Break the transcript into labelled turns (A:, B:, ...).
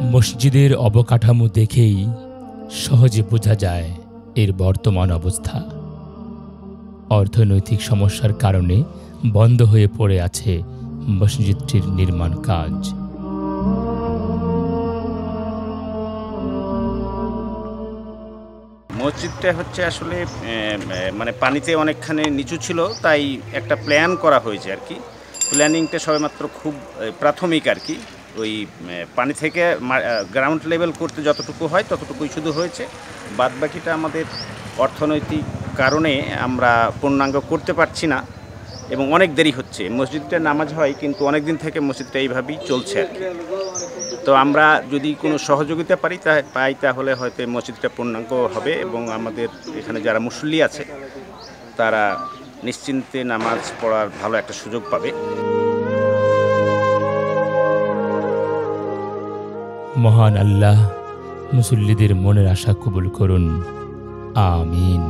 A: মসজিদের অবকাঠামো দেখেই সহজে বোঝা যায় এর বর্তমান অবস্থা। অর্থনৈতিক সমস্যার কারণে বন্ধ হয়ে পড়ে আছে মসজিদটির নির্মাণ কাজ।
B: মসজিদটা হচ্ছে আসলে মানে পানিতে অনেকখানি নিচু ছিল, তাই একটা প্ল্যান করা হয়েছে আর কি। প্ল্যানিংটা সবেমাত্র খুব প্রাথমিক আর কি। ওই পানি থেকে গ্রাউন্ড লেভেল করতে যতটুকু হয় ততটুকুই শুধু হয়েছে। বাদবাকিটা আমাদের অর্থনৈতিক কারণে আমরা পূর্ণাঙ্গ করতে পারছি না এবং অনেক দেরি হচ্ছে। মসজিদটা নামাজ হয় কিন্তু অনেক দিন থেকে মসজিদটা এইভাবেই চলছে আর কি। তো আমরা যদি কোনো সহযোগিতা পাই তাহলে হয়তো মসজিদটা পূর্ণাঙ্গ হবে এবং আমাদের এখানে যারা মুসল্লি আছে তারা নিশ্চিন্তে নামাজ পড়ার ভালো একটা সুযোগ পাবে।
A: মহান আল্লাহ মুসল্লিদের মনের আশা কবুল করুন, আমিন।